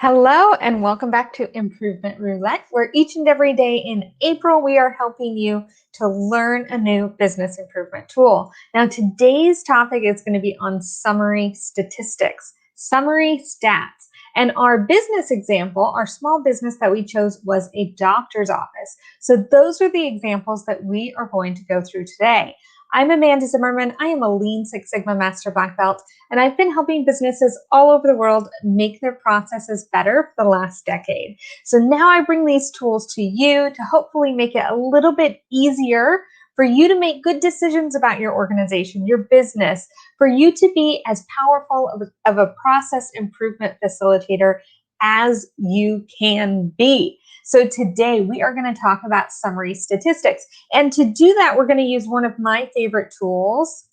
Hello and welcome back to Improvement Roulette, where each and every day in April we are helping you to learn a new business improvement tool. Now today's topic is going to be on summary statistics, summary stats. And our business example, our small business that we chose was a doctor's office. So those are the examples that we are going to go through today. I'm Amanda Zimmerman. I am a Lean Six Sigma Master Black Belt, and I've been helping businesses all over the world make their processes better for the last decade. So now I bring these tools to you to hopefully make it a little bit easier for you to make good decisions about your organization, your business, for you to be as powerful of a process improvement facilitator as you can be. So today we are going to talk about summary statistics. And to do that, we're going to use one of my favorite tools,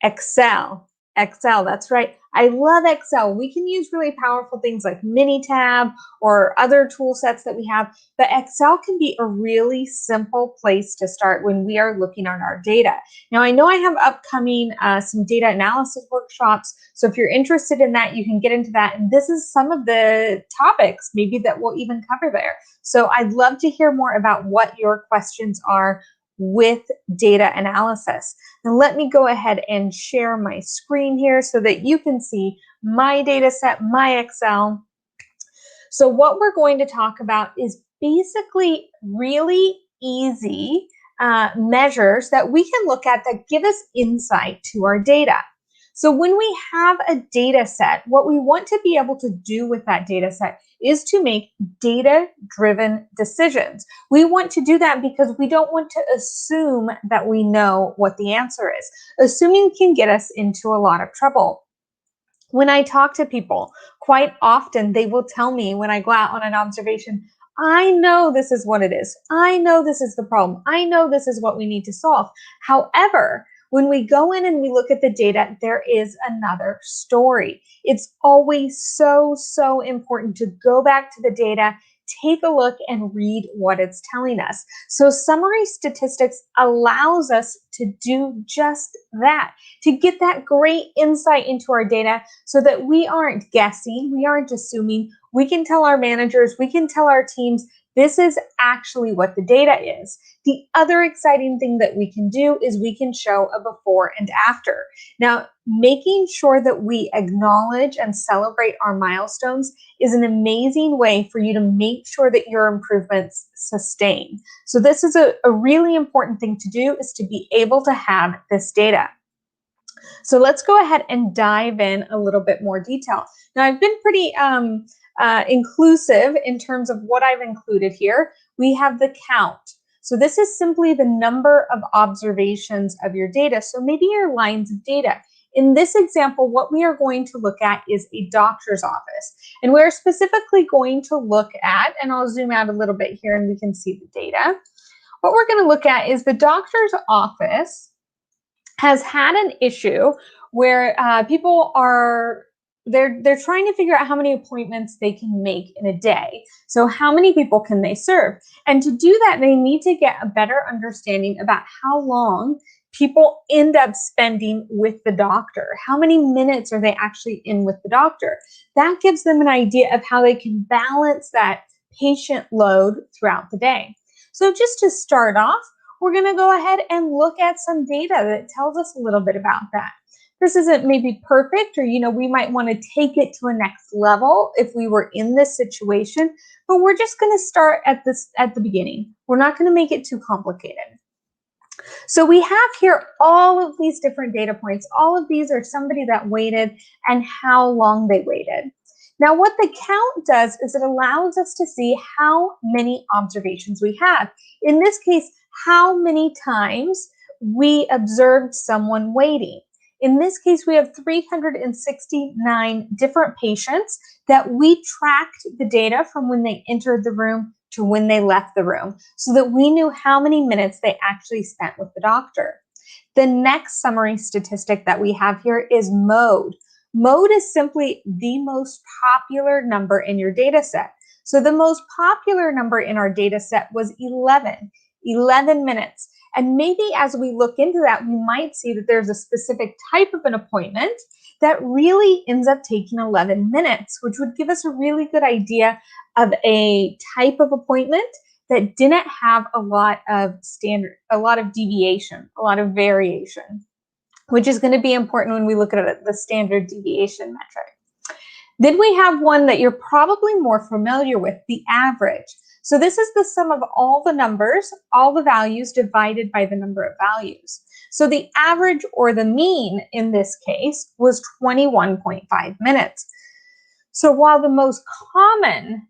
Excel. Excel, that's right. I love Excel. We can use really powerful things like Minitab or other tool sets that we have, but Excel can be a really simple place to start when we are looking at our data. Now, I know I have upcoming some data analysis workshops, so if you're interested in that, you can get into that. And this is some of the topics maybe that we'll even cover there. So I'd love to hear more about what your questions are with data analysis. Now let me go ahead and share my screen here so that you can see my data set, my Excel. So what we're going to talk about is basically really easy measures that we can look at that give us insight to our data. So when we have a data set, what we want to be able to do with that data set is to make data-driven decisions. We want to do that because we don't want to assume that we know what the answer is. Assuming can get us into a lot of trouble. When I talk to people, quite often they will tell me when I go out on an observation, I know this is what it is. I know this is the problem. I know this is what we need to solve. However, when we go in and we look at the data, there is another story. It's always so important to go back to the data, take a look and read what it's telling us. So summary statistics allows us to do just that, to get that great insight into our data so that we aren't guessing, we aren't assuming. We can tell our managers, we can tell our teams, this is actually what the data is. The other exciting thing that we can do is we can show a before and after. Now, making sure that we acknowledge and celebrate our milestones is an amazing way for you to make sure that your improvements sustain. So this is a really important thing to do, is to be able to have this data. So let's go ahead and dive in a little bit more detail. Now, I've been pretty inclusive in terms of what I've included here. We have the count. So this is simply the number of observations of your data. So maybe your lines of data. In this example, what we are going to look at is a doctor's office. And we're specifically going to look at, and I'll zoom out a little bit here and we can see the data. What we're going to look at is the doctor's office has had an issue where people are they're trying to figure out how many appointments they can make in a day. So how many people can they serve? And to do that, they need to get a better understanding about how long people end up spending with the doctor. How many minutes are they actually in with the doctor? That gives them an idea of how they can balance that patient load throughout the day. So just to start off, we're going to go ahead and look at some data that tells us a little bit about that. This isn't maybe perfect, or we might want to take it to a next level if we were in this situation, but we're just going to start at the beginning. We're not going to make it too complicated. So we have here all of these different data points. All of these are somebody that waited and how long they waited. Now, what the count does is it allows us to see how many observations we have. In this case, how many times we observed someone waiting. In this case, we have 369 different patients that we tracked the data from when they entered the room to when they left the room, so that we knew how many minutes they actually spent with the doctor. The next summary statistic that we have here is mode. Mode is simply the most popular number in your data set. So the most popular number in our data set was 11 minutes. And maybe as we look into that, we might see that there's a specific type of an appointment that really ends up taking 11 minutes, which would give us a really good idea of a type of appointment that didn't have a lot of deviation, a lot of variation, which is going to be important when we look at the standard deviation metric. Then we have one that you're probably more familiar with, the average. So this is the sum of all the numbers, all the values divided by the number of values. So the average, or the mean in this case, was 21.5 minutes. So while the most common,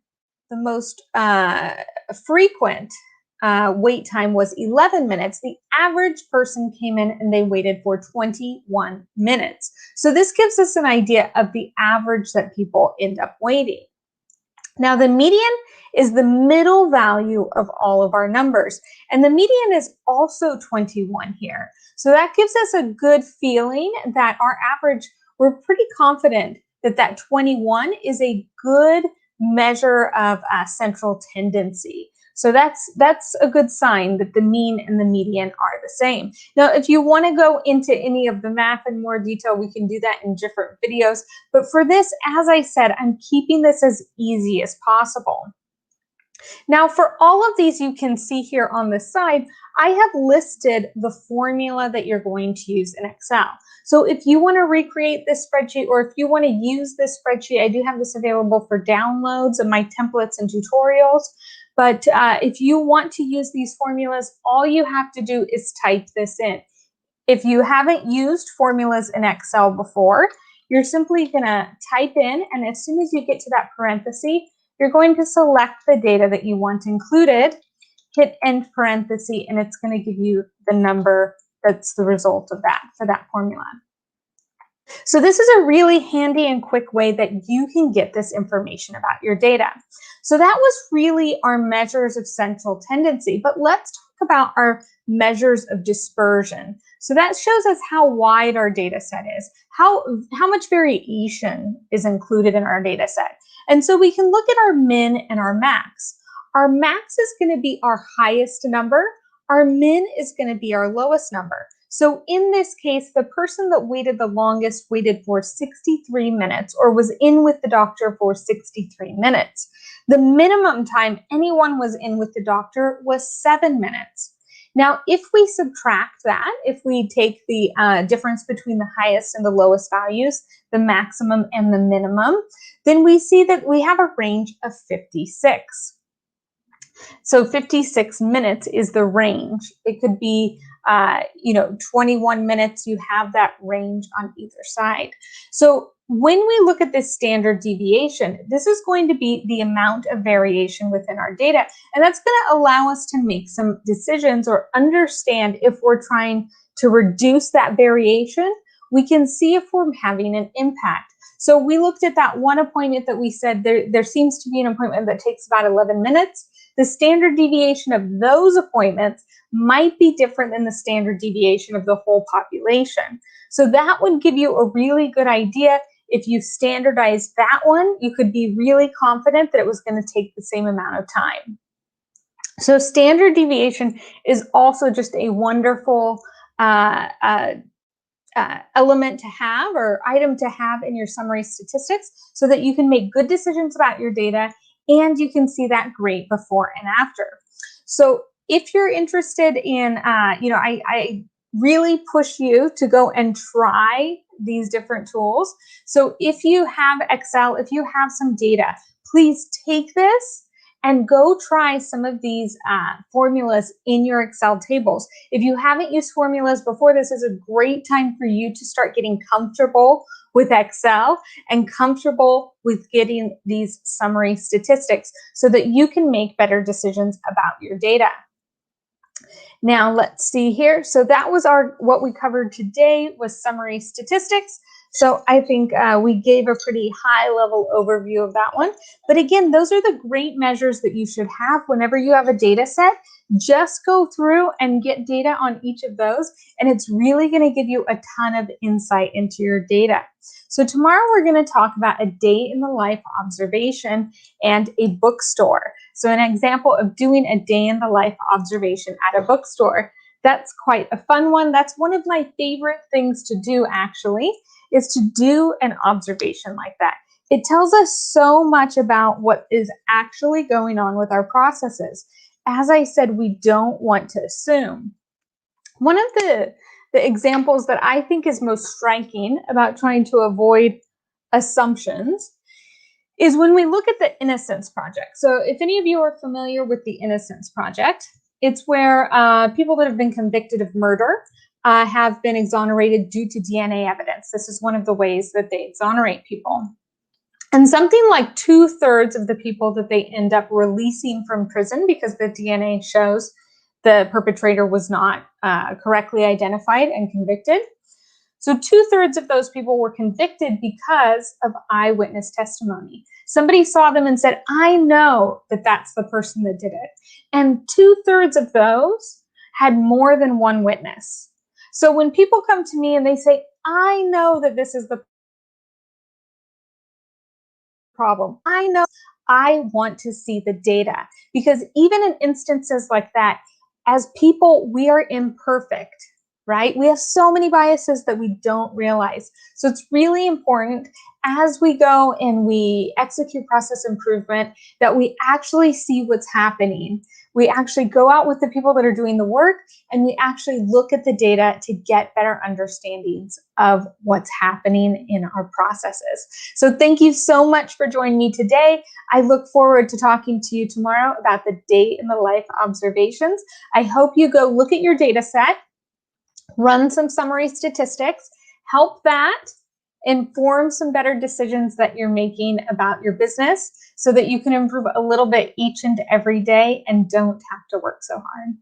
the most frequent wait time was 11 minutes, the average person came in and they waited for 21 minutes. So this gives us an idea of the average that people end up waiting. Now, the median is the middle value of all of our numbers, and the median is also 21 here. So that gives us a good feeling that our average, we're pretty confident that that 21 is a good measure of central tendency. So that's a good sign that the mean and the median are the same. Now, if you want to go into any of the math in more detail, we can do that in different videos. But for this, as I said, I'm keeping this as easy as possible. Now, for all of these, you can see here on the side, I have listed the formula that you're going to use in Excel. So if you want to recreate this spreadsheet, or if you want to use this spreadsheet, I do have this available for downloads of my templates and tutorials. But if you want to use these formulas, all you have to do is type this in. If you haven't used formulas in Excel before, you're simply going to type in, and as soon as you get to that parenthesis, you're going to select the data that you want included, hit end parenthesis, and it's going to give you the number that's the result of that for that formula. So this is a really handy and quick way that you can get this information about your data. So that was really our measures of central tendency, but let's talk about our measures of dispersion. So that shows us how wide our data set is, how much variation is included in our data set. And so we can look at our min and our max. Our max is going to be our highest number. Our min is going to be our lowest number. So in this case, the person that waited the longest waited for 63 minutes, or was in with the doctor for 63 minutes. The minimum time anyone was in with the doctor was 7 minutes. Now, if we subtract that, if we take the difference between the highest and the lowest values, the maximum and the minimum, then we see that we have a range of 56. So 56 minutes is the range. It could be 21 minutes, you have that range on either side. So when we look at this standard deviation, this is going to be the amount of variation within our data. And that's going to allow us to make some decisions or understand if we're trying to reduce that variation. We can see if we're having an impact. So we looked at that one appointment that we said there seems to be an appointment that takes about 11 minutes. The standard deviation of those appointments might be different than the standard deviation of the whole population. So that would give you a really good idea. If you standardize that one, you could be really confident that it was going to take the same amount of time. So standard deviation is also just a wonderful element to have, or item to have in your summary statistics, so that you can make good decisions about your data and you can see that great before and after. So if you're interested in, I really push you to go and try these different tools. So if you have Excel, if you have some data, please take this and go try some of these formulas in your Excel tables. If you haven't used formulas before, this is a great time for you to start getting comfortable with Excel and comfortable with getting these summary statistics so that you can make better decisions about your data. Now let's see here. So that was what we covered today was summary statistics. So I think we gave a pretty high level overview of that one. But again, those are the great measures that you should have whenever you have a data set. Just go through and get data on each of those, and it's really going to give you a ton of insight into your data. So tomorrow we're going to talk about a day in the life observation and a bookstore. So an example of doing a day in the life observation at a bookstore. That's quite a fun one. That's one of my favorite things to do, actually. is to do an observation like that. It tells us so much about what is actually going on with our processes. As I said, we don't want to assume. One of the examples that I think is most striking about trying to avoid assumptions is when we look at the Innocence Project. So if any of you are familiar with the Innocence Project, it's where people that have been convicted of murder have been exonerated due to DNA evidence. This is one of the ways that they exonerate people. And something like 2/3 of the people that they end up releasing from prison because the DNA shows the perpetrator was not correctly identified and convicted. So 2/3 of those people were convicted because of eyewitness testimony. Somebody saw them and said, I know that that's the person that did it. And 2/3 of those had more than one witness. So when people come to me and they say, I know that this is the problem, I know, I want to see the data, because even in instances like that, as people, we are imperfect, right? We have so many biases that we don't realize. So it's really important as we go and we execute process improvement that we actually see what's happening. We actually go out with the people that are doing the work and we actually look at the data to get better understandings of what's happening in our processes. So thank you so much for joining me today. I look forward to talking to you tomorrow about the day in the life observations. I hope you go look at your data set, run some summary statistics, help that inform some better decisions that you're making about your business so that you can improve a little bit each and every day and don't have to work so hard.